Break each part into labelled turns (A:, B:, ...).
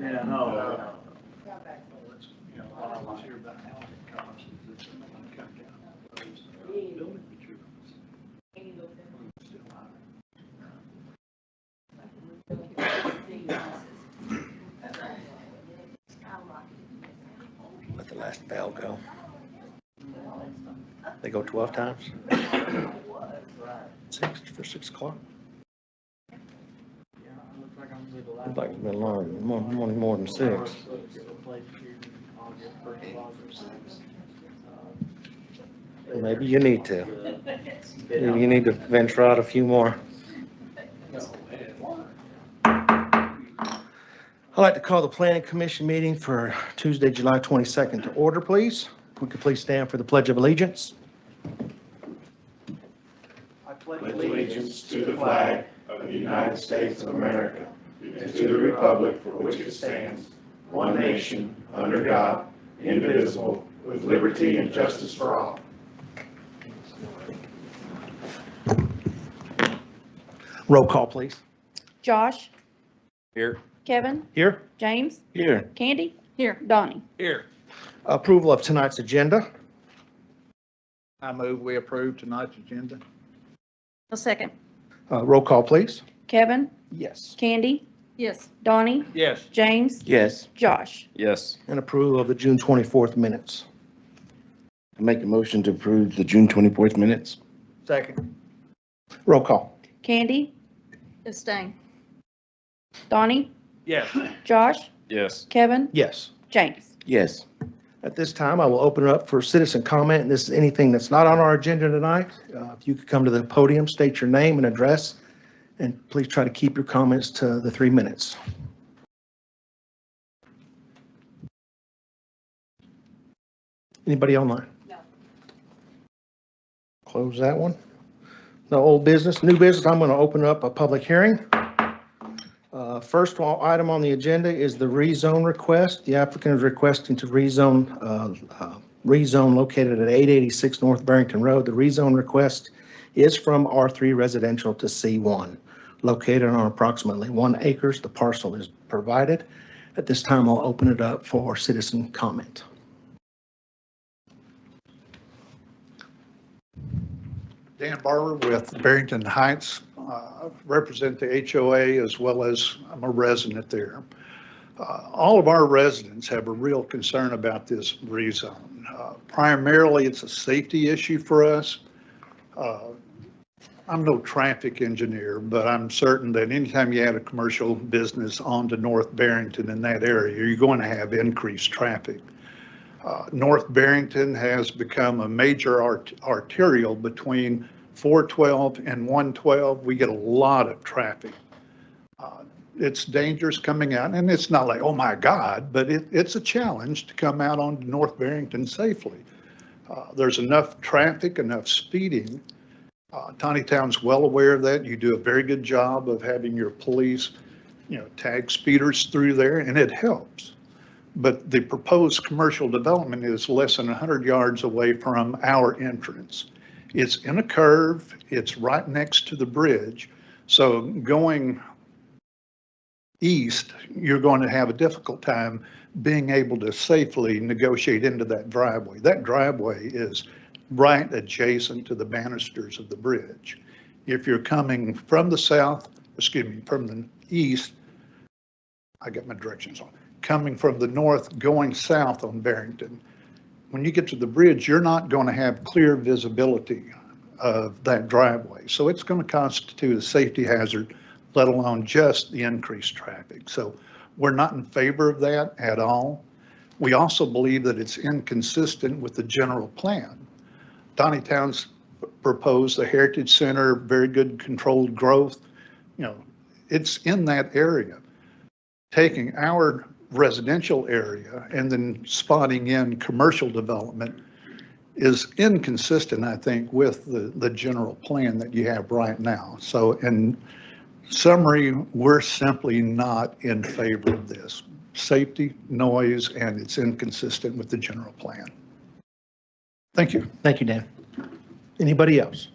A: Yeah, no.
B: What I was here about how it costs is it's going to come down. Building materials. Still
C: Let the last bell go. They go 12 times? 6 o'clock? Looks like it's been long, more than 6. Maybe you need to. Maybe you need to venture out a few more. I'd like to call the Planning Commission meeting for Tuesday, July 22nd to order, please. If we could please stand for the Pledge of Allegiance.
D: I pledge allegiance to the flag of the United States of America and to the republic for which it stands, one nation, under God, indivisible, with liberty and justice for all.
C: Roll call, please.
E: Josh,
C: Here.
E: Kevin,
C: Here?
E: James,
C: Here.
E: Candy. Here. Donnie.
C: Here. Approval of tonight's agenda.
B: I move we approve tonight's agenda.
E: A second.
C: Roll call, please.
E: Kevin,
C: Yes.
E: Candy. Yes. Donnie,
B: Yes.
E: James,
C: Yes.
E: Josh.
F: Yes.
C: And approval of the June 24th minutes.
F: I make a motion to approve the June 24th minutes.
B: Second.
C: Roll call.
E: Candy. Abstain. Donnie,
B: Yes.
E: Josh,
F: Yes.
E: Kevin,
C: Yes.
E: James.
F: Yes.
C: At this time, I will open it up for citizen comment. And this is anything that's not on our agenda tonight. If you could come to the podium, state your name and address, and please try to keep your comments to the 3 minutes. Anybody online? No. Close that one. No old business, new business. I'm going to open up a public hearing. First item on the agenda is the rezone request. The applicant is requesting to rezone located at 886 North Barrington Road. The rezone request is from R3 residential to C1, located on approximately 1 acre. The parcel is provided. At this time, I'll open it up for citizen comment.
B: Dan Barber with Barrington Heights, represent the HOA as well as I'm a resident there. All of our residents have a real concern about this rezone. Primarily, it's a safety issue for us. I'm no traffic engineer, but I'm certain that anytime you add a commercial business onto North Barrington in that area, you're going to have increased traffic. North Barrington has become a major arterial between 412 and 112. We get a lot of traffic. It's dangerous coming out, and it's not like, oh my God, but it's a challenge to come out on North Barrington safely. There's enough traffic, enough speeding. Tontitown's well aware of that. You do a very good job of having your police, tag speeders through there, and it helps. But the proposed commercial development is less than 100 yards away from our entrance. It's in a curve, it's right next to the bridge. So going east, you're going to have a difficult time being able to safely negotiate into that driveway. That driveway is right adjacent to the banisters of the bridge. If you're coming from the from the east, I got my directions on. Coming from the north, going south on Barrington, when you get to the bridge, you're not going to have clear visibility of that driveway. So it's going to constitute a safety hazard, let alone just the increased traffic. So we're not in favor of that at all. We also believe that it's inconsistent with the general plan. Tontitown's proposed a heritage center, very good controlled growth. It's in that area. Taking our residential area and then spotting in commercial development is inconsistent, I think, with the general plan that you have right now. So in summary, we're simply not in favor of this. Safety, noise, and it's inconsistent with the general plan. Thank you.
C: Thank you, Dan. Anybody else?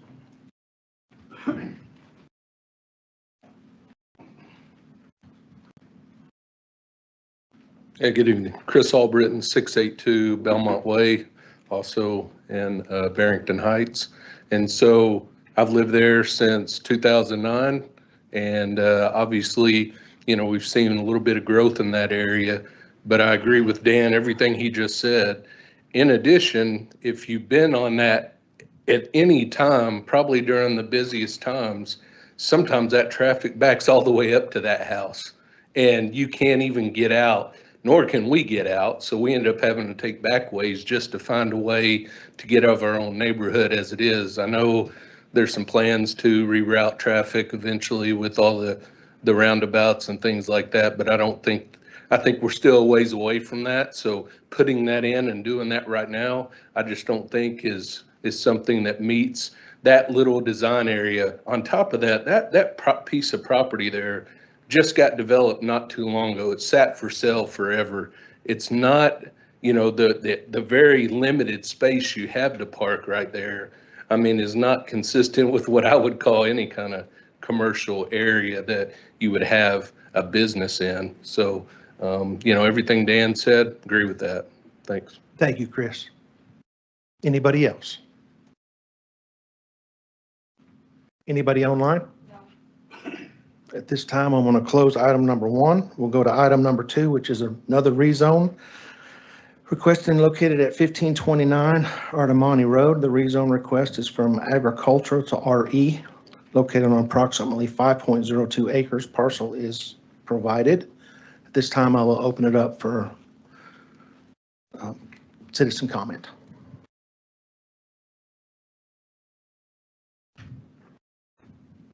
A: Yeah, good evening. Chris Albritton, 682 Belmont Way, also in Barrington Heights. And so I've lived there since 2009. And obviously, we've seen a little bit of growth in that area. But I agree with Dan, everything he just said. In addition, if you've been on that at any time, probably during the busiest times, sometimes that traffic backs all the way up to that house. And you can't even get out, nor can we get out. So we end up having to take back ways just to find a way to get out of our own neighborhood as it is. I know there's some plans to reroute traffic eventually with all the roundabouts and things like that, but I think we're still a ways away from that. So putting that in and doing that right now, I just don't think is something that meets that little design area. On top of that piece of property there just got developed not too long ago. It sat for sale forever. It's not, the very limited space you have to park right there, I mean, is not consistent with what I would call any kind of commercial area that you would have a business in. So, everything Dan said, agree with that. Thanks.
C: Thank you, Chris. Anybody else? Anybody online? No. At this time, I'm going to close item number 1. We'll go to item number 2, which is another rezone. Requesting located at 1529 Artemani Road. The rezone request is from agricultural to RE, located on approximately 5.02 acres. Parcel is provided. At this time, I will open it up for citizen comment.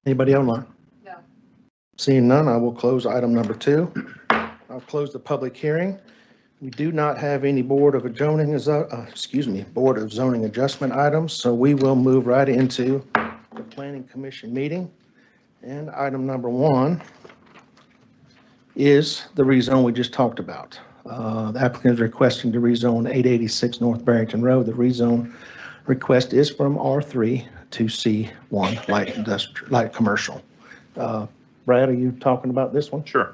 C: Anybody online?
E: No.
C: Seeing none, I will close item number 2. I'll close the public hearing. We do not have any Board of Zoning Adjustment items, so we will move right into the Planning Commission meeting. And item number 1 is the rezone we just talked about. The applicant is requesting to rezone 886 North Barrington Road. The rezone request is from R3 to C1, light commercial. Brad, are you talking about this one?
G: Sure.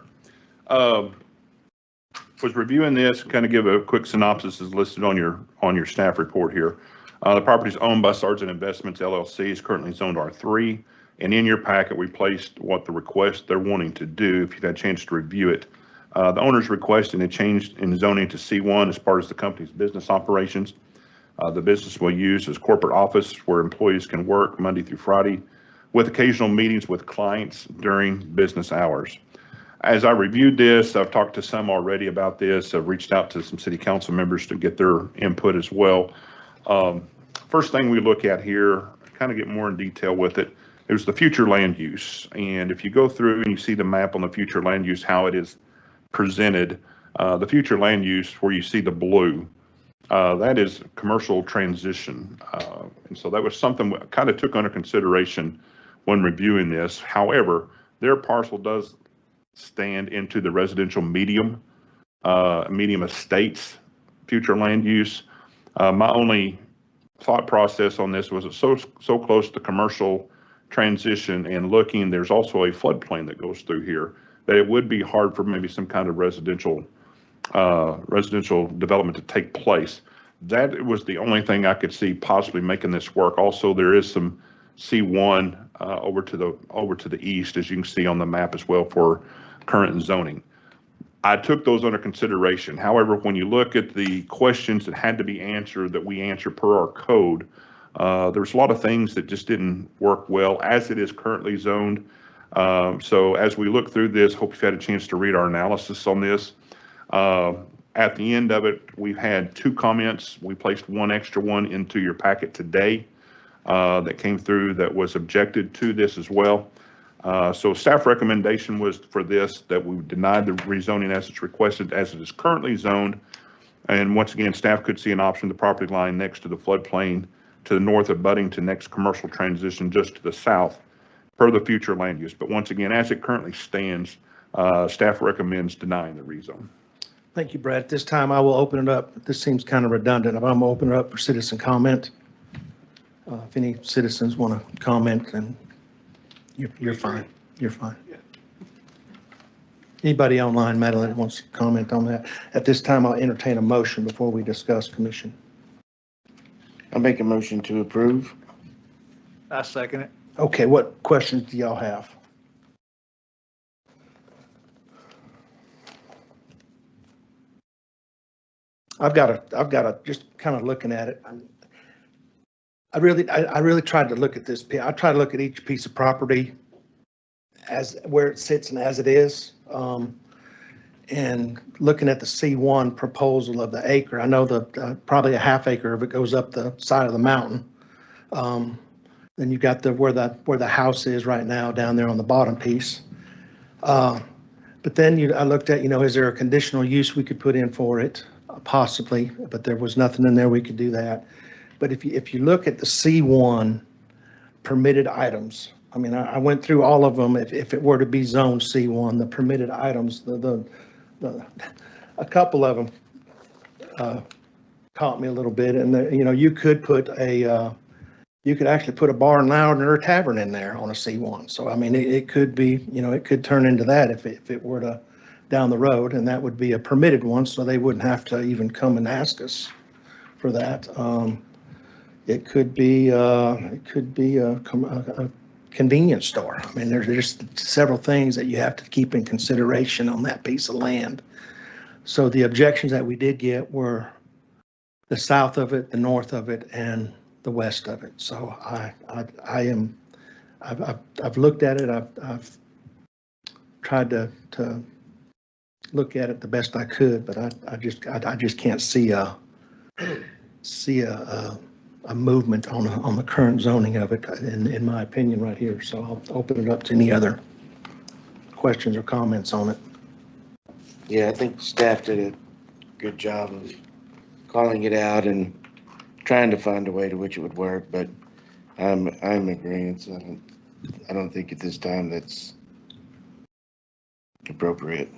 G: Was reviewing this, kind of give a quick synopsis is listed on your staff report here. The property is owned by Sargent Investments LLC, is currently zoned R3, and in your packet we placed what the request they're wanting to do. If you've had a chance to review it, the owner's requesting a change in zoning to C1 as part of the company's business operations. The business will use as corporate office where employees can work Monday through Friday, with occasional meetings with clients during business hours. As I reviewed this, I've talked to some already about this. I've reached out to some city council members to get their input as well. First thing we look at here, kind of get more in detail with it, is the future land use. And if you go through and you see the map on the future land use, how it is presented, the future land use where you see the blue, that is commercial transition. And so that was something we kind of took under consideration when reviewing this. However, their parcel does stand into the residential medium estates future land use. My only thought process on this was it's so close to commercial transition and looking, there's also a floodplain that goes through here that it would be hard for maybe some kind of residential development to take place. That was the only thing I could see possibly making this work. Also, there is some C1 over to the east, as you can see on the map as well, for current zoning. I took those under consideration. However, when you look at the questions that had to be answered that we answer per our code, there's a lot of things that just didn't work well as it is currently zoned. So as we look through this, hope you've had a chance to read our analysis on this. At the end of it, we've had 2 comments. We placed one extra one into your packet today that came through that was objected to this as well. So staff recommendation was for this, that we denied the rezoning as it's requested as it is currently zoned. And once again, staff could see an option, the property line next to the floodplain to the north of Buddington, next commercial transition just to the south per the future land use. But once again, as it currently stands, staff recommends denying the rezone.
C: Thank you, Brad. At this time, I will open it up. This seems kind of redundant. I'm going to open it up for citizen comment. If any citizens want to comment, then you're fine. You're fine. Anybody online, Madeline, that wants to comment on that? At this time, I'll entertain a motion before we discuss commission.
F: I make a motion to approve.
B: I second it.
C: Okay, what questions do y'all have? I've got to just kind of looking at it. I really tried to look at this. I tried to look at each piece of property as where it sits and as it is. And looking at the C1 proposal of the acre, I know the probably a half acre of it goes up the side of the mountain. Then you got where the house is right now down there on the bottom piece. But then I looked at, is there a conditional use we could put in for it? Possibly, but there was nothing in there we could do that. But if you look at the C1 permitted items, I mean, I went through all of them. If it were to be zone C1, the permitted items, a couple of them caught me a little bit. And you could you could actually put a bar and lounge or a tavern in there on a C1. So I mean, it could be, it could turn into that if it were to down the road, and that would be a permitted one, so they wouldn't have to even come and ask us for that. It could be a convenience store. I mean, there's several things that you have to keep in consideration on that piece of land. So the objections that we did get were the south of it, the north of it, and the west of it. So I've looked at it. I've tried to look at it the best I could, but I just can't see a movement on the current zoning of it, in my opinion, right here. So I'll open it up to any other questions or comments on it.
F: Yeah, I think staff did a good job of calling it out and trying to find a way to which it would work, but I'm in agreement. I don't think at this time that's appropriate.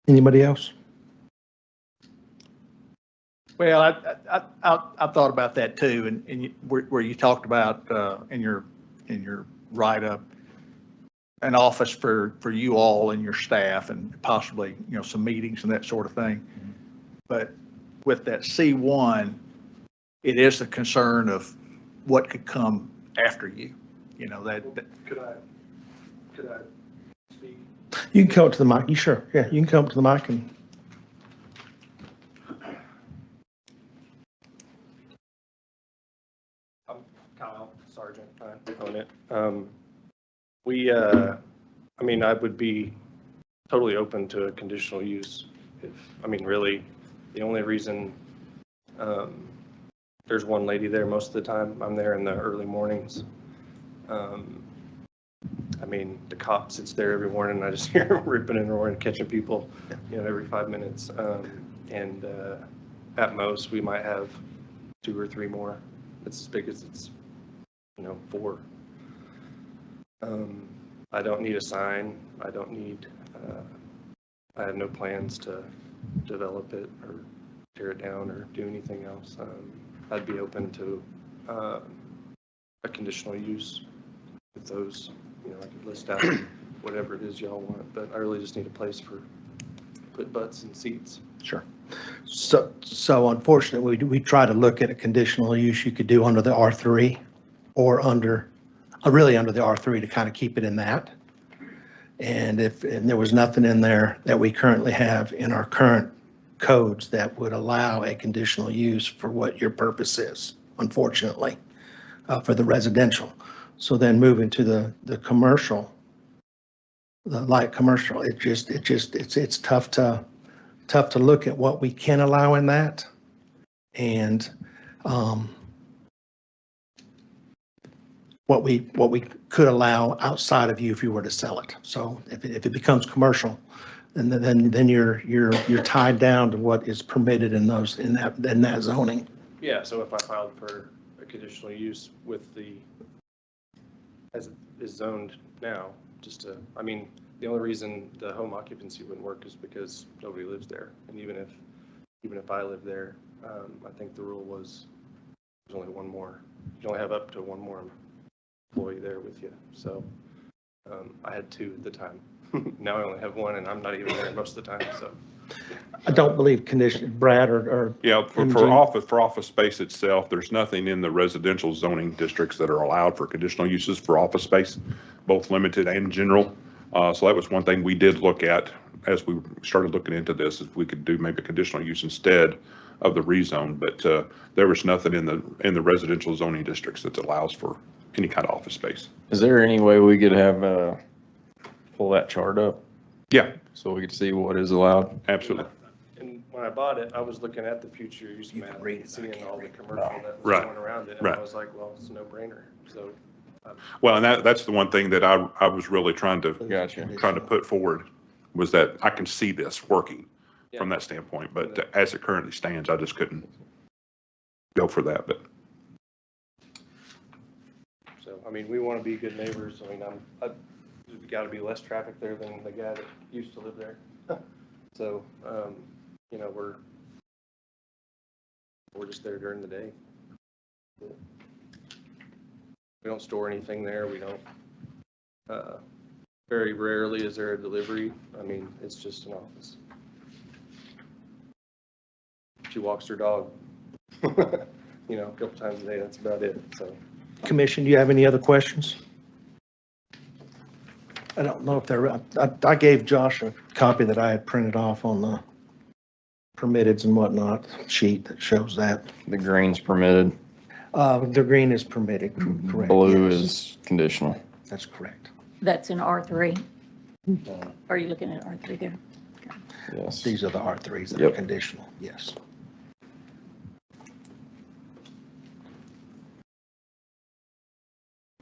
C: Anybody else?
B: Well, I thought about that too, and where you talked about in your write-up, an office for you all and your staff, and possibly some meetings and that sort of thing. But with that C1, it is the concern of what could come after you. That could I speak?
C: You can come up to the mic. You sure? Yeah, you can come up to the mic and.
H: I'm Kyle Sargent, opponent. I would be totally open to a conditional use. Really, the only reason, there's one lady there most of the time. I'm there in the early mornings. The cop sits there every morning. I just hear him ripping and roaring, catching people, every 5 minutes. At most, we might have 2 or 3 more. It's as big as it's, 4. I don't need a sign. I don't need, I have no plans to develop it or tear it down or do anything else. I'd be open to a conditional use with those. I could list out whatever it is y'all want, but I really just need a place for put butts in seats.
C: Sure. So unfortunately, we try to look at a conditional use you could do under the R3 or really under the R3 to kind of keep it in that. And there was nothing in there that we currently have in our current codes that would allow a conditional use for what your purpose is, unfortunately, for the residential. So then moving to the commercial, the light commercial, it's tough to look at what we can allow in that, and what we could allow outside of you if you were to sell it. So if it becomes commercial, then you're tied down to what is permitted in that zoning.
H: Yeah. So if I filed for a conditional use with as it is zoned now, the only reason the home occupancy wouldn't work is because nobody lives there. And even if I live there, I think the rule was there's only one more. You only have up to one more employee there with you. So I had 2 at the time. Now I only have one and I'm not even there most of the time, so.
C: I don't believe Brad or
G: Yeah, for
C: Imogene.
G: office space itself, there's nothing in the residential zoning districts that are allowed for conditional uses for office space, both limited and general. So that was one thing we did look at as we started looking into this, if we could do maybe a conditional use instead of the rezone, but there was nothing in the residential zoning districts that allows for any kind of office space.
I: Is there any way we could have, pull that chart up
G: Yeah,
I: so we could see what is allowed?
G: absolutely.
H: And when I bought it, I was looking at the future use map, and seeing all the commercial that was
G: Right.
H: going around it, and
G: Right.
H: I was like, well, it's a no-brainer, so.
G: Well, and that's the one thing that I was really trying to
I: Gotcha.
G: put forward was that I can see this working from
H: Yeah.
G: that standpoint, but as it currently stands, I just couldn't go for that, but.
H: So, I mean, we want to be good neighbors. I mean, there's got to be less traffic there than the guy that used to live there. So, you know, we're just there during the day. We don't store anything there. We don't, very rarely is there a delivery. I mean, it's just an office. She walks her dog, you know, a couple times a day. That's about it, so.
C: Commission, do you have any other questions? I don't know if they're, I gave Josh a copy that I had printed off on the permitteds and whatnot sheet that shows that.
I: The green's permitted,
C: The green is permitted, correct?
I: blue
C: yes.
I: is conditional.
C: That's correct.
E: That's in R3. Are you looking at R3 there?
I: Yes.
C: These are the R3s that are
I: Yep.
C: conditional, yes.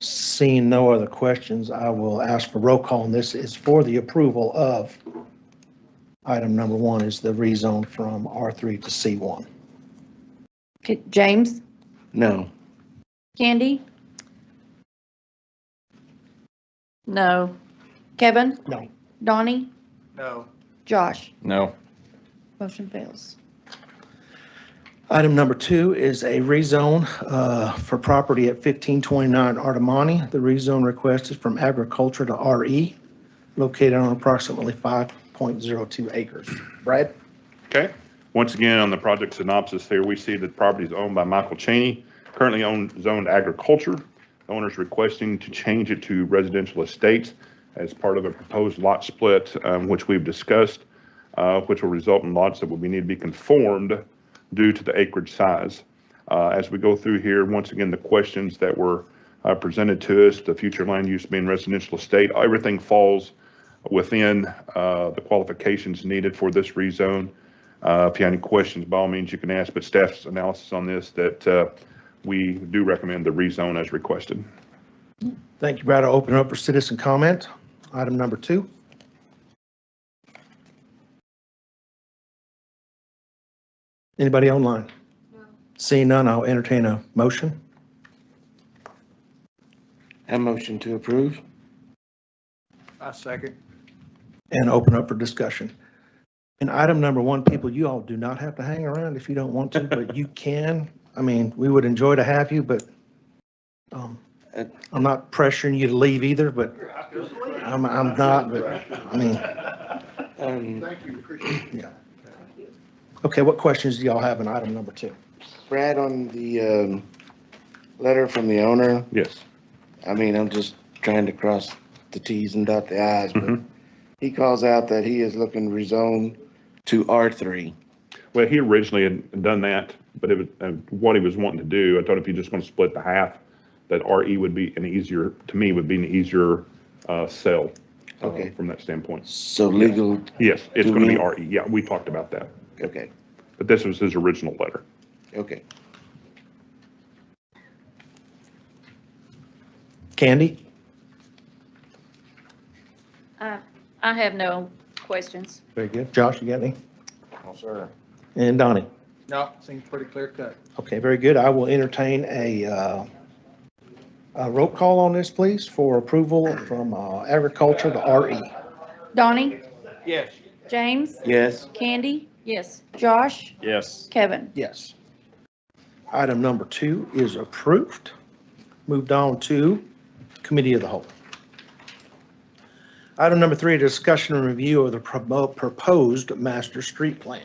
C: Seeing no other questions, I will ask for roll call, and this is for the approval of item number 1 is the rezone from R3 to C1.
E: Okay, James,
F: No.
E: Candy? No. Kevin?
C: No.
E: Donnie?
H: No.
E: Josh?
I: No.
E: Motion fails.
C: Item number 2 is a rezone for property at 1529 Artemani. The rezone request is from agriculture to RE, located on approximately 5.02 acres. Brad?
G: Okay. Once again, on the project synopsis here, we see that the property is owned by Michael Cheney, currently zoned agriculture. The owner is requesting to change it to residential estates as part of a proposed lot split, which we've discussed, which will result in lots that will need to be conformed due to the acreage size. As we go through here, once again, the questions that were presented to us, the future land use being residential estate, everything falls within the qualifications needed for this rezone. If you have any questions, by all means, you can ask, but staff's analysis on this, that we do recommend the rezone as requested.
C: Thank you, Brad. I'll open it up for citizen comment. Item number 2. Anybody online? No. Seeing none, I'll entertain a motion.
F: A motion to approve?
B: I second.
C: And open up for discussion. And item number 1, people, you all do not have to hang around if you don't want to, but you can. I mean, we would enjoy to have you, but I'm not pressuring you to leave either, but I'm not, but I mean,
B: Thank you, appreciate it.
C: yeah. Okay, what questions do y'all have in item number 2?
F: Brad, on the letter from the owner,
G: Yes.
F: I mean, I'm just trying to cross the Ts and dot the Is, but
G: Mhm.
F: he calls out that he is looking to rezone to R3.
G: Well, he originally had done that, but it was what he was wanting to do. I thought if you're just going to split the half, that RE would be an easier, to me, would be an easier sell.
F: Okay.
G: From that standpoint.
F: So legal,
G: Yes, it's
F: Do
G: going to be
F: we-
G: RE. Yeah, we talked about that.
F: okay,
G: But this was his original letter.
F: okay.
C: Candy?
E: I have no questions.
C: Very good. Josh, you got any?
I: No, sir.
C: And Donnie?
B: No, seems pretty clear cut.
C: Okay, very good. I will entertain a roll call on this, please, for approval from agriculture to RE.
E: Donnie?
B: Yes.
E: James?
F: Yes,
E: Candy? Yes. Josh?
I: Yes.
E: Kevin?
C: Yes. Item number 2 is approved. Moved on to committee of the whole. Item number 3, discussion and review of the proposed master street plan.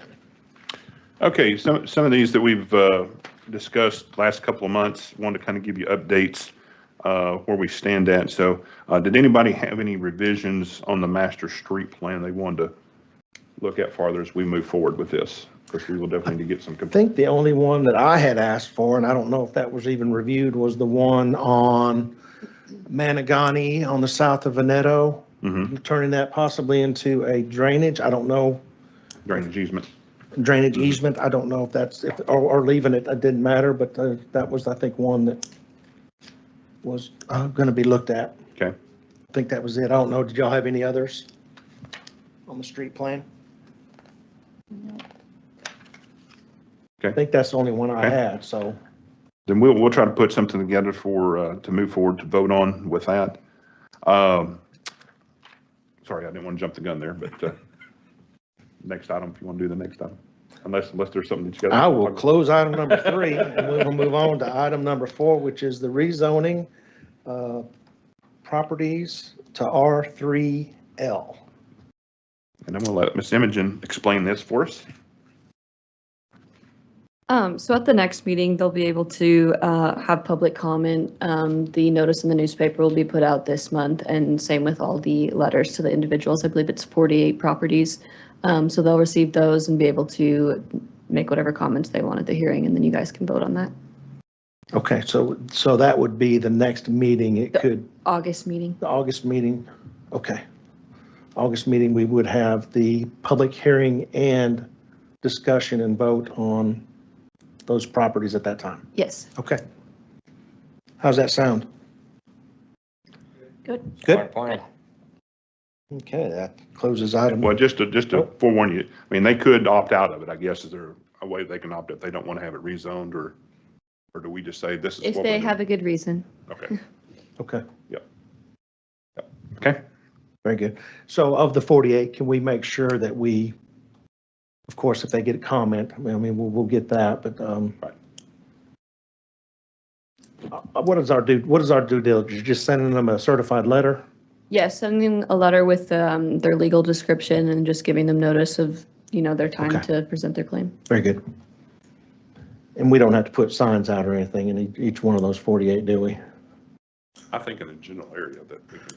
G: Okay, some of these that we've discussed last couple of months, wanted to kind of give you updates where we stand at. So did anybody have any revisions on the master street plan they wanted to look at farther as we move forward with this? Because we will definitely need to get some.
C: I think the only one that I had asked for, and I don't know if that was even reviewed, was the one on Managani on the south of Veneto, turning that possibly into a drainage. I don't know.
G: Drainage easement.
C: Drainage easement. I don't know if that's, or leaving it, it didn't matter, but that was, I think, one that was going to be looked at.
G: Okay.
C: I think that was it. I don't know. Did y'all have any others on the street plan?
G: Okay.
C: I think that's the only one I
G: Okay.
C: had, so.
G: Then we'll try to put something together for, to move forward to vote on with that. Sorry, I didn't want to jump the gun there, but next item, if you want to do the next item, unless there's something that you got.
C: I will close item number 3 and we will move on to item number 4, which is the rezoning properties to R3L.
G: And I'm going to let Ms. Imogen explain this for us.
J: So at the next meeting, they'll be able to have public comment. The notice in the newspaper will be put out this month, and same with all the letters to the individuals. I believe it's 48 properties. So they'll receive those and be able to make whatever comments they want at the hearing, and then you guys can vote on that.
C: Okay, so that would be the next meeting. It could,
J: August meeting.
C: the August meeting. Okay. August meeting, we would have the public hearing and discussion and vote on those properties at that time.
J: Yes.
C: Okay. How's that sound?
E: Good.
C: Good?
I: Plan.
C: Okay, that closes item.
G: Well, just to forewarn you, I mean, they could opt out of it, I guess. Is there a way they can opt if they don't want to have it rezoned, or do we just say this is
J: If
G: what
J: they
G: we're
J: have
G: doing?
J: a good reason.
G: Okay.
C: Okay,
G: Okay.
C: very good. So of the 48, can we make sure that we, of course, if they get a comment, I mean, we'll get that, but,
G: Right.
C: what is our due diligence? Just sending them a certified letter?
J: Yes, sending a letter with their legal description and just giving them notice of, their time
C: Okay.
J: to present their claim.
C: Very good. And we don't have to put signs out or anything in each one of those 48, do we?
G: I think in a general area that we can.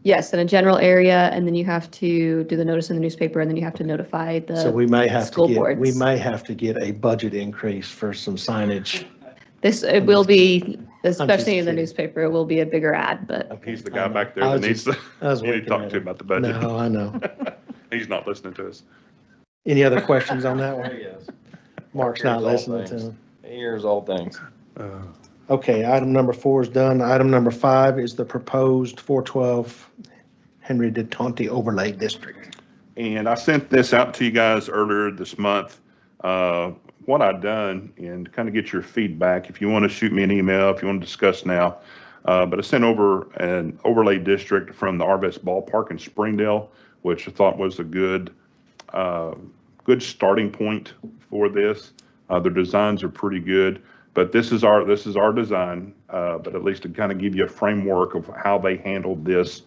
J: Yes, in a general area, and then you have to do the notice in the newspaper, and then you have to notify
C: So we may have
J: school
C: to get, we
J: boards.
C: may have to get a budget increase for some signage.
J: It will be, especially in the
C: kidding.
J: newspaper, it will be a bigger ad, but
G: He's the
C: I
G: guy
C: know.
G: back there
C: I
G: that
C: was
G: needs
C: just-
G: to,
C: I was
G: you need to
C: looking
G: talk
C: at
G: to him
C: it.
G: about the budget.
C: No, I know.
G: He's not listening to us.
C: Any other questions on that one?
I: Yes.
C: Mark's not
I: Here's all
C: listening to
I: things.
C: him.
I: Here's all things.
C: Okay, item number 4 is done. Item number 5 is the proposed 412 Henry de Tonti Overlay District.
G: And I sent this out to you guys earlier this month. What I've done, and to kind of get your feedback, if you want to shoot me an email, if you want to discuss now, but I sent over an overlay district from the Arvest Ballpark in Springdale, which I thought was a good starting point for this. Their designs are pretty good, but this is our design, but at least to kind of give you a framework of how they handled this.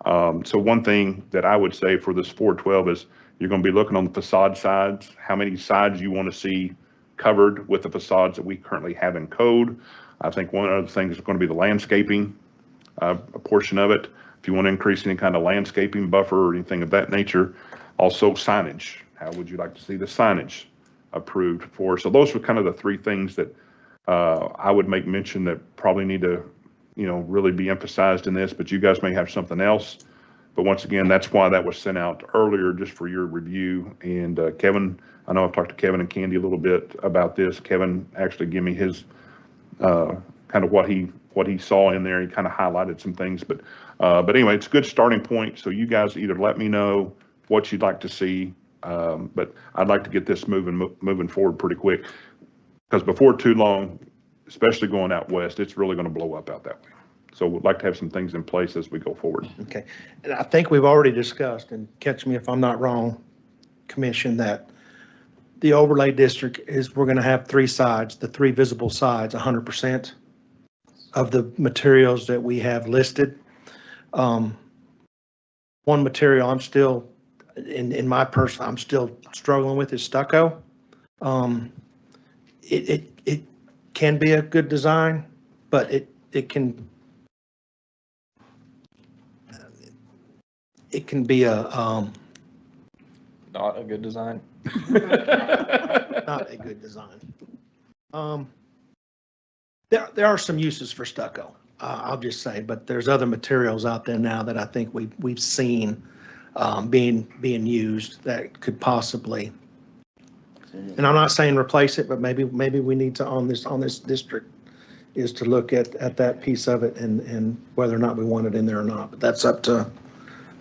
G: So one thing that I would say for this 412 is you're going to be looking on the facade sides, how many sides you want to see covered with the facades that we currently have in code. I think one other thing is going to be the landscaping, a portion of it. If you want to increase any kind of landscaping buffer or anything of that nature. Also signage. How would you like to see the signage approved for? So those were kind of the 3 things that I would make mention that probably need to, really be emphasized in this, but you guys may have something else. But once again, that's why that was sent out earlier, just for your review. And Kevin, I know I've talked to Kevin and Candy a little bit about this. Kevin actually gave me his kind of what he saw in there. He kind of highlighted some things, but anyway, it's a good starting point. So you guys either let me know what you'd like to see, but I'd like to get this moving forward pretty quick, because before too long, especially going out west, it's really going to blow up out that way. So we'd like to have some things in place as we go forward.
C: Okay, and I think we've already discussed, and catch me if I'm not wrong, Commission, that the overlay district is, we're going to have 3 sides, the 3 visible sides, 100% of the materials that we have listed. One material I'm still, in my person, I'm still struggling with is stucco. It can be a good design, but it can be
I: Not a good design.
C: not a good design. There are some uses for stucco, I'll just say, but there's other materials out there now that I think we've seen being used that could possibly, and I'm not saying replace it, but maybe we need to, on this district, is to look at that piece of it and whether or not we want it in there or not, but that's up to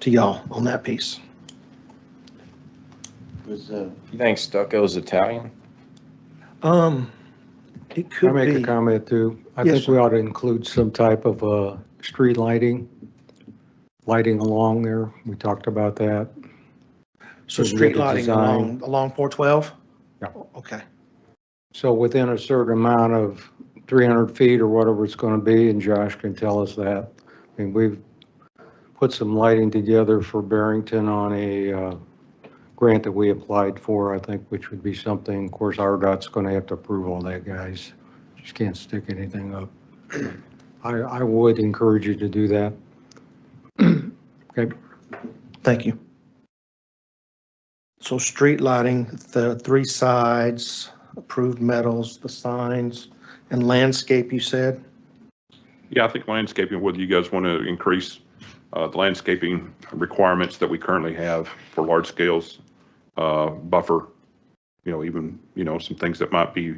C: y'all on that piece.
F: Was,
I: You think stucco's Italian?
C: It could
K: I make
C: be.
K: a comment too. I
C: Yes,
K: think we ought to include some type of street lighting along there. We talked about that.
C: So
K: With
C: street
K: the
C: lighting
K: design.
C: along 412?
K: Yeah.
C: Okay.
K: So within a certain amount of 300 feet or whatever it's going to be, and Josh can tell us that. I mean, we've put some lighting together for Barrington on a grant that we applied for, I think, which would be something, of course, RDOT's going to have to approve all that, guys. Just can't stick anything up. I would encourage you to do that. Okay.
C: Thank you. So street lighting, the three sides, approved metals, the signs, and landscape, you said?
G: Yeah, I think landscaping, whether you guys want to increase the landscaping requirements that we currently have for large scales, buffer, even, some things that might be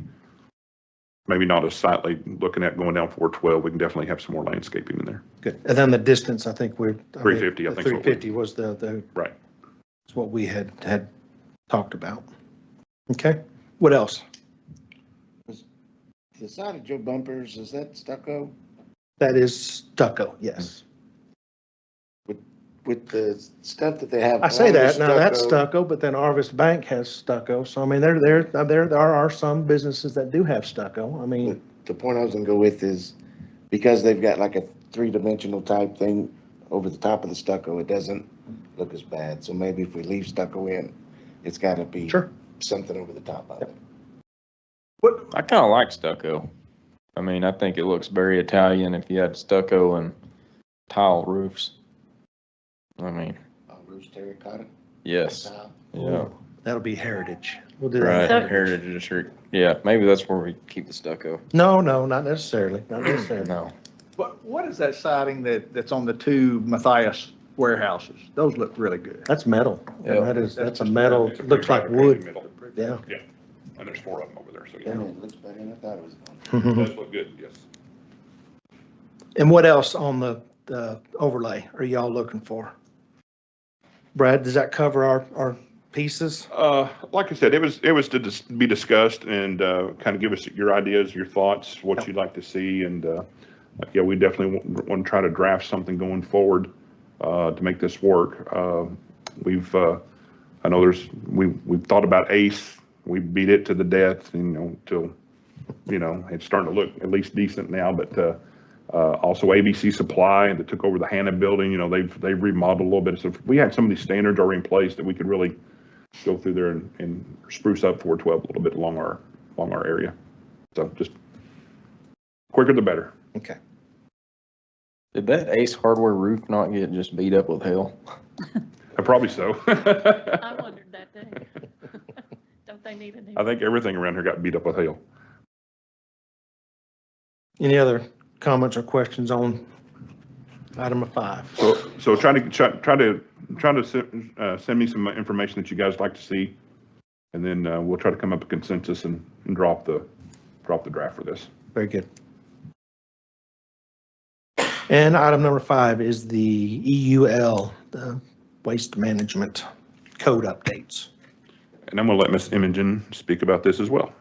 G: maybe not as sightly looking at going down 412, we can definitely have some more landscaping in there.
C: Good. And then the distance, I think
G: 350, I think.
C: 350 was the.
G: Right.
C: That's what we had talked about. Okay, what else?
F: the side of Joe bumpers, is that stucco
C: That is stucco, yes.
F: with the stuff that they have?
C: I say
F: on the
C: that, now that's
F: stucco?
C: stucco, but then Arvest Bank has stucco. So I mean, there are some businesses that do have stucco. I mean,
F: The point I was gonna go with is because they've got like a three-dimensional type thing over the top of the stucco, it doesn't look as bad. So maybe if we leave stucco in, it's gotta be
C: sure.
F: something over the top of it.
I: I kind of like stucco. I mean, I think it looks very Italian if you had stucco and tile roofs. I mean,
F: Roofs terracotta?
I: yes,
F: Tile.
I: yeah,
C: That'll be heritage. We'll do
I: right,
C: that.
I: heritage district. Yeah, maybe that's where we keep the stucco.
C: No, not necessarily, not necessarily.
I: No,
L: What is that siding that's on the two Matthias warehouses? Those look really good.
C: That's metal.
I: Yeah.
C: That's a metal, looks like wood. Yeah.
G: Yeah, and there's 4 of them over there, so
F: Yeah,
G: yeah.
F: it looks better than I thought it was going to.
C: Mm-hmm.
G: It does look good, yes.
C: And what else on the overlay are y'all looking for? Brad, does that cover our pieces?
G: Like I said, it was to be discussed and kind of give us your ideas, your thoughts, what you'd like to see. And yeah, we definitely want to try to draft something going forward to make this work. I know we've thought about ACE. We beat it to the death, till, it's starting to look at least decent now, but also ABC Supply that took over the Hannah building, they've remodeled a little bit. So if we had some of these standards already in place that we could really go through there and spruce up 412 a little bit along our area. So just quicker the better.
C: Okay.
I: did that Ace Hardware roof not get just beat up with hail?
G: Probably so.
E: I wondered that too. Don't they need a new?
G: I think everything around here got beat up with hail.
C: Any other comments or questions on item 5?
G: So try to send me some information that you guys like to see, and then we'll try to come up with consensus and drop the draft for this.
C: Very good. And item number 5 is the EUL, the Waste Management Code updates.
G: And I'm going to let Ms. Imogen speak about this as well.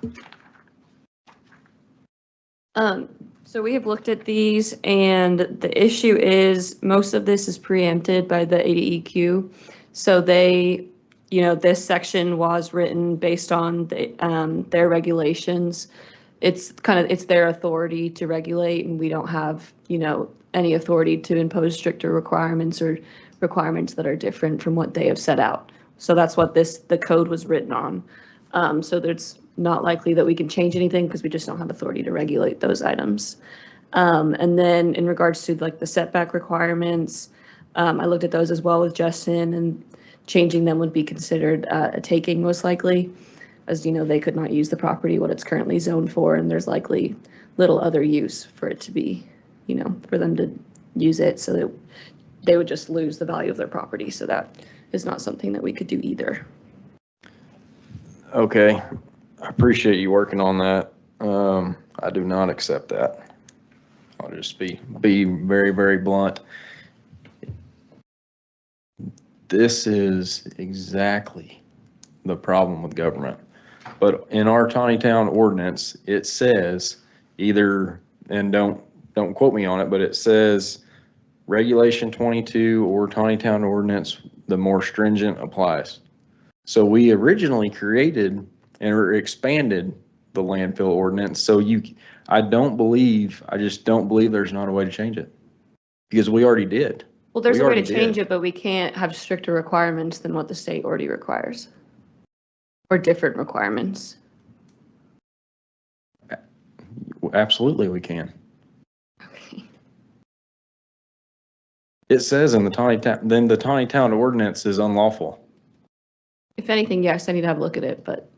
J: So we have looked at these, and the issue is most of this is preempted by the ADEQ. So they, this section was written based on their regulations. It's their authority to regulate, and we don't have, any authority to impose stricter requirements or requirements that are different from what they have set out. So that's what the code was written on. So there's not likely that we can change anything because we just don't have authority to regulate those items. And then in regards to like the setback requirements, I looked at those as well with Justin, and changing them would be considered a taking most likely, as you know, they could not use the property what it's currently zoned for, and there's likely little other use for it to be, you know, for them to use it, so that they would just lose the value of their property. So that is not something that we could do either.
I: Okay, I appreciate you working on that. I do not accept that. I'll just be very, very blunt. This is exactly the problem with government. But in our Tontitown ordinance, it says either, and don't quote me on it, but it says Regulation 22 or Tontitown ordinance, the more stringent applies. So we originally created and expanded the landfill ordinance. So I just don't believe there's not a way to change it, because we already did.
J: Well, there's
I: We
J: a way to
I: already
J: change
I: did.
J: it, but we can't have stricter requirements than what the state already requires. Or different requirements.
I: Absolutely, we can.
J: Okay.
I: It says in the Tontitown ordinance is unlawful.
J: If anything, yes, I need to have a look at it, but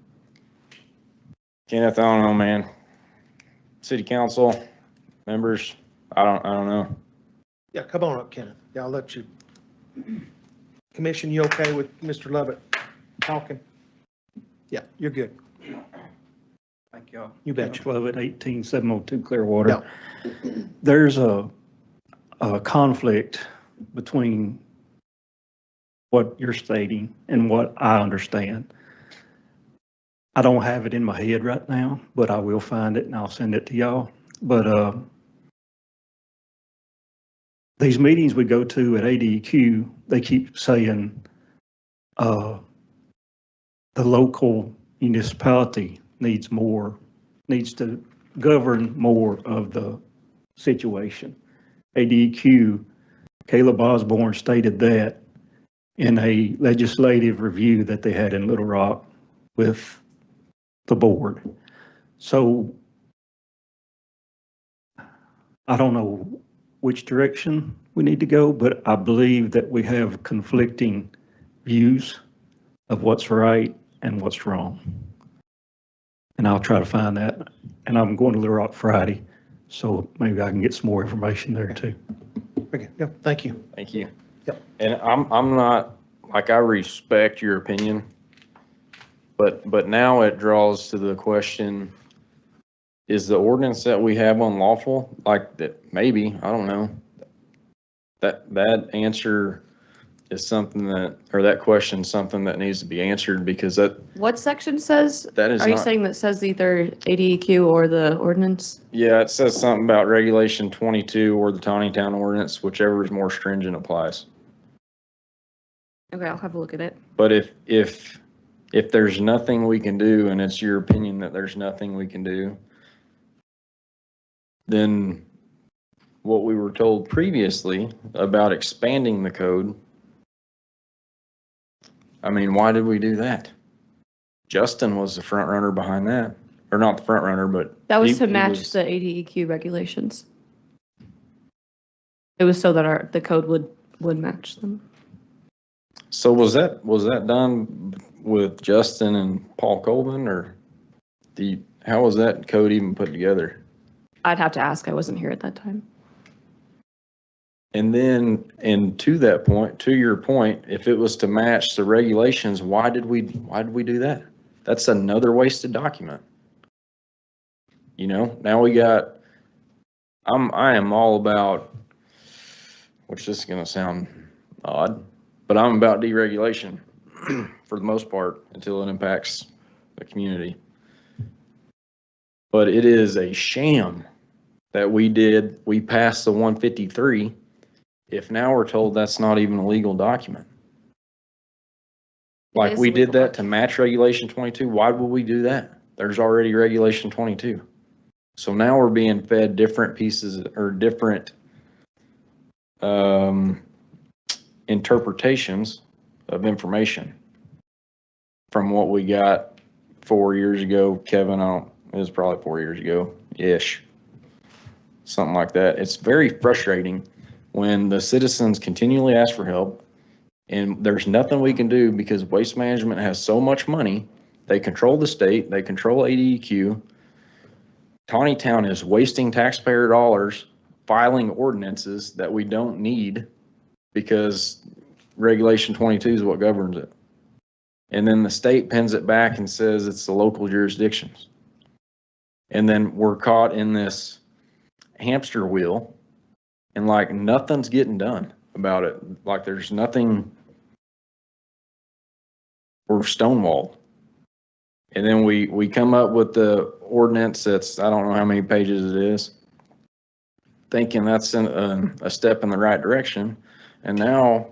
I: Kenneth, I don't know, man. City council members, I don't know.
C: Yeah, come on up, Kenneth. Yeah, I'll let you. Commission, you okay with Mr. Lovett talking? Yeah, you're good.
M: Thank y'all.
C: You betcha.
M: Lovett, 18702 Clearwater. There's a conflict between what you're stating and what I understand. I don't have it in my head right now, but I will find it and I'll send it to y'all. But these meetings we go to at ADEQ, they keep saying the local municipality needs to govern more of the situation. ADEQ, Caleb Osborne stated that in a legislative review that they had in Little Rock with the board. So I don't know which direction we need to go, but I believe that we have conflicting views of what's right and what's wrong. And I'll try to find that. And I'm going to Little Rock Friday, so maybe I can get some more information there too.
C: Okay, yeah, thank you.
I: Thank you.
C: Yep.
I: And I'm not, like, I respect your opinion, but now it draws to the question, is the ordinance that we have unlawful? Like that, maybe, I don't know. That answer is something that question is something that needs to be answered, because
J: what section says?
I: that is
J: Are you
I: not,
J: saying that says either ADEQ or the ordinance?
I: yeah, it says something about Regulation 22 or the Tontitown ordinance, whichever is more stringent applies.
J: Okay, I'll have a look at it.
I: But if there's nothing we can do, and it's your opinion that there's nothing we can do, then what we were told previously about expanding the code, I mean, why did we do that? Justin was the front runner behind that, or not the front runner, but
J: That was
I: he
J: to match
I: was-
J: the ADEQ regulations. It was so that the code would match them.
I: So was that done with Justin and Paul Colvin, or how was that code even put together?
J: I'd have to ask. I wasn't here at that time.
I: And then, and to that point, to your point, if it was to match the regulations, why did we do that? That's another wasted document. You know, now we got, I am all about, which is going to sound odd, but I'm about deregulation for the most part until it impacts the community. But it is a sham that we passed the 153 if now we're told that's not even a legal document. Like,
J: is
I: we
J: a
I: did
J: legal
I: that to match Regulation 22. Why would we do that? There's already Regulation 22. So now we're being fed different pieces or different um, interpretations of information from what we got 4 years ago. Kevin, it was probably 4 years ago-ish, something like that. It's very frustrating when the citizens continually ask for help and there's nothing we can do because Waste Management has so much money. They control the state, they control ADEQ. Tontitown is wasting taxpayer dollars filing ordinances that we don't need because Regulation 22 is what governs it. And then the state pins it back and says it's the local jurisdictions. And then we're caught in this hamster wheel and like nothing's getting done about it. Like there's nothing, we're stonewalled. And then we come up with the ordinance that's, I don't know how many pages it is, thinking that's a step in the right direction. And now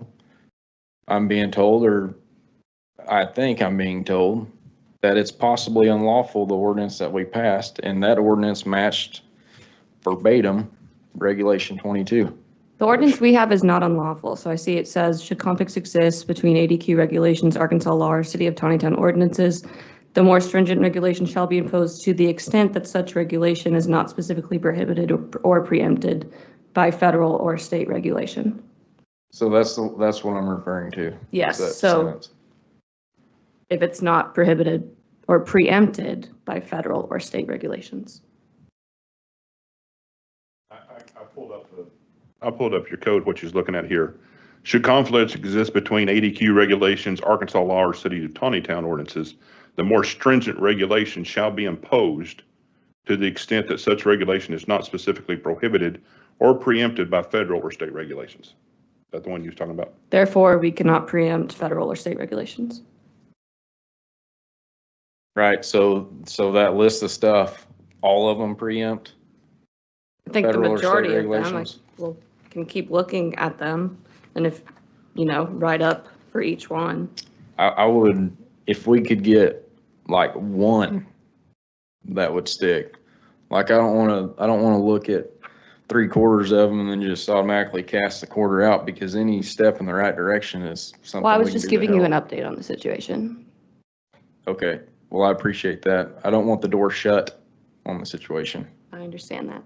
I: I'm being told, or I think I'm being told, that it's possibly unlawful, the ordinance that we passed, and that ordinance matched verbatim Regulation 22.
J: The ordinance we have is not unlawful. So I see it says, should conflicts exist between ADQ regulations, Arkansas law, or City of Tontitown ordinances, the more stringent regulation shall be imposed to the extent that such regulation is not specifically prohibited or preempted by federal or state regulation.
I: So that's what I'm referring to.
J: Yes,
I: that
J: so
I: sentence.
J: if it's not prohibited or preempted by federal or state regulations.
G: I pulled up your code, what you're looking at here. Should conflicts exist between ADQ regulations, Arkansas law, or City of Tontitown ordinances, the more stringent regulation shall be imposed to the extent that such regulation is not specifically prohibited or preempted by federal or state regulations. Is that the one you was talking about?
J: Therefore, we cannot preempt federal or state regulations.
I: Right, so that list of stuff, all of them preempt?
J: I think the
I: Federal or state
J: majority of them,
I: regulations?
J: we'll can keep looking at them, and if, write up for each one.
I: I would, if we could get like one that would stick. Like I don't want to look at 3/4 of them and then just automatically cast the quarter out, because any step in the right direction is something.
J: Well, I was
I: we can
J: just
I: do to
J: giving you an
I: help.
J: update on the situation.
I: Okay, well, I appreciate that. I don't want the door shut on the situation.
J: I understand that.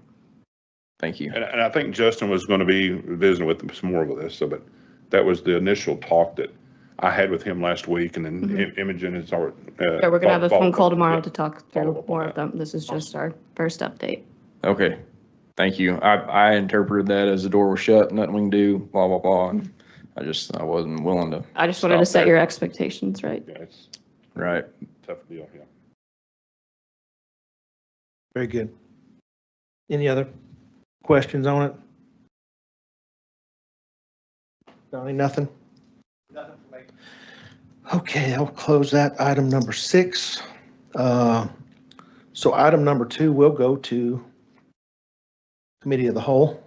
I: Thank you.
G: And I think Justin was going to be visiting with them some more with this, but that was the initial talk that I had with him last week, and then Imogen is our.
J: Yeah, we're gonna have a phone call tomorrow
G: yeah.
J: to talk through more of them. This is just our first update.
I: Okay, thank you. I interpreted that as the door was shut, nothing we can do, blah, blah, blah. And I wasn't willing to.
J: I just wanted to
I: stop
J: set
I: there.
J: your expectations right.
G: Yeah, it's
I: Right.
G: a tough deal, yeah.
C: Very good. Any other questions on it? Donnie, nothing? Nothing for me. Okay, I'll close that item number 6. So item number 2 will go to Committee of the Whole,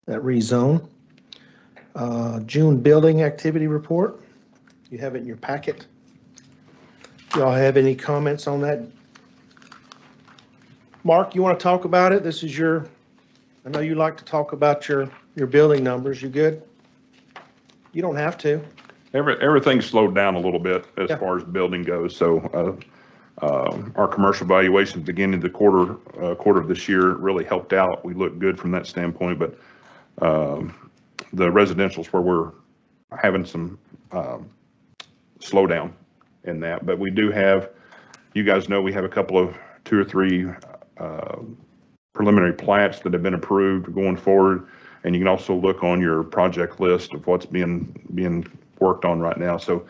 C: that rezone. June building activity report. You have it in your packet. Y'all have any comments on that? Mark, you want to talk about it? This is I know you like to talk about your building numbers. You good? You don't have to.
G: Everything slowed down a little bit as
C: Yeah.
G: far as building goes. So our commercial valuation beginning of the quarter of this year really helped out. We look good from that standpoint, but the residential's where we're having some slowdown in that. But we do have, you guys know, we have a couple of 2 or 3 preliminary plats that have been approved going forward. And you can also look on your project list of what's being worked on right now. So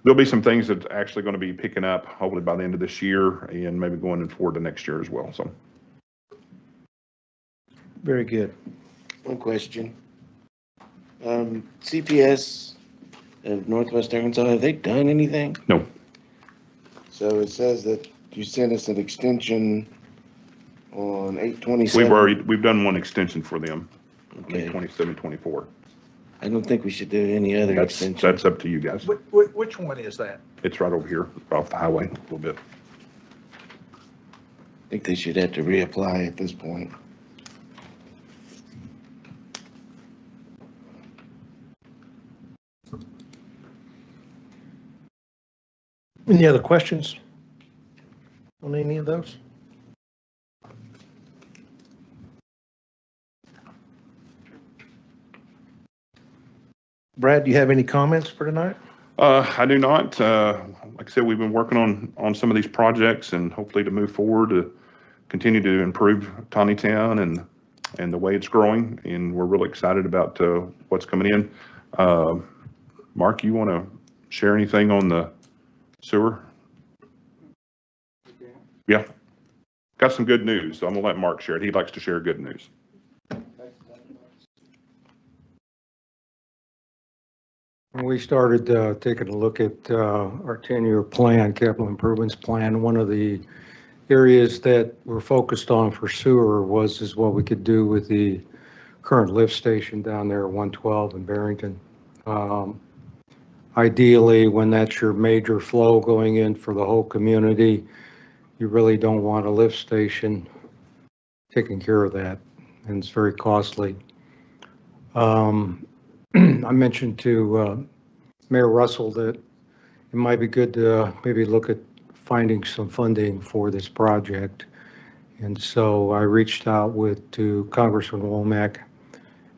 G: there'll be some things that's actually going to be picking up hopefully by the end of this year and maybe going forward to next year as well. So.
C: Very good.
F: One question. CPS of Northwest Arkansas, have they done anything?
G: No.
F: So it says that you sent us an extension on 8/27.
G: We've done one extension for them,
F: Okay.
G: 27/24.
F: I don't think we should do any other extension.
G: That's up to you guys.
B: Which one is that?
G: It's right over here off the highway a little bit.
F: I think they should have to reapply at this point.
C: Any other questions on any of those? Brad, do you have any comments for tonight?
G: I do not. Like I said, we've been working on some of these projects and hopefully to move forward to continue to improve Tontitown and the way it's growing. And we're really excited about what's coming in. Mark, you want to share anything on the sewer? Yeah. Got some good news. So I'm going to let Mark share it. He likes to share good news.
K: When we started taking a look at our 10-year plan, capital improvements plan, one of the areas that we're focused on for sewer is what we could do with the current lift station down there at 112 in Barrington. Ideally, when that's your major flow going in for the whole community, you really don't want a lift station taking care of that, and it's very costly. I mentioned to Mayor Russell that it might be good to maybe look at finding some funding for this project. And so I reached out to Congressman Womack,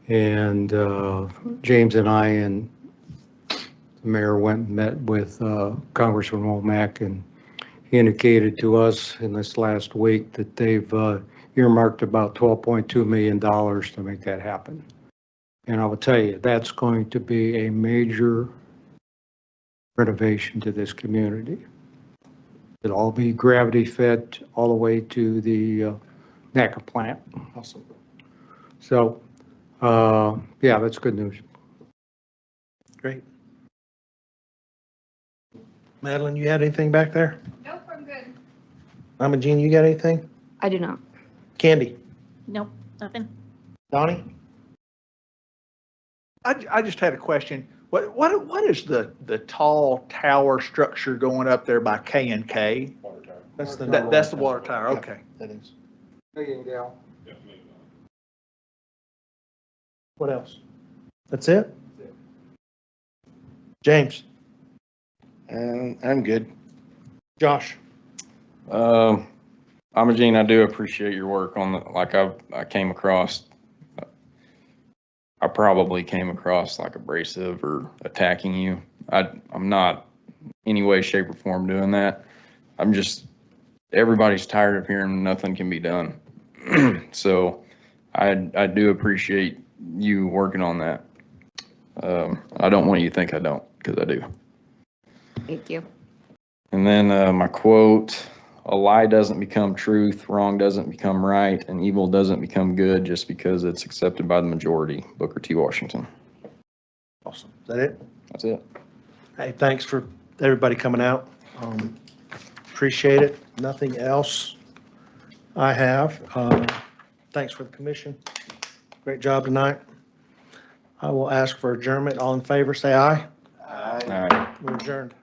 K: and James and I and the mayor went and met with Congressman Womack, and he indicated to us in this last week that they've earmarked about $12.2 million to make that happen. And I will tell you, that's going to be a major renovation to this community. It'll all be gravity fed all the way to the NACA plant.
C: Awesome.
K: So, yeah, that's good news.
C: Great. Madeline, you had anything back there?
J: Nope, I'm good.
C: Mama Jean, you got anything?
J: I do not.
C: Candy?
E: Nope, nothing.
C: Donnie?
L: I just had a question. What is the tall tower structure going up there by K&K?
C: That's the
L: That's the water tower, okay.
C: That is.
K: Gal.
C: What else? That's it? James?
F: I'm good.
C: Josh?
I: Imogene, I do appreciate your work on I came across, I probably came across like abrasive or attacking you. I'm not any way, shape or form doing that. Everybody's tired of hearing nothing can be done. So I do appreciate you working on that. I don't want you to think I don't, because I do.
J: Thank you.
I: And then my quote, a lie doesn't become truth, wrong doesn't become right, and evil doesn't become good just because it's accepted by the majority. Booker T. Washington.
C: Awesome. Is that it?
I: That's it.
C: Hey, thanks for everybody coming out. Appreciate it. Nothing else I have. Thanks for the commission. Great job tonight. I will ask for adjournment. All in favor, say aye.
F: Aye.
I: All right.
C: We're adjourned.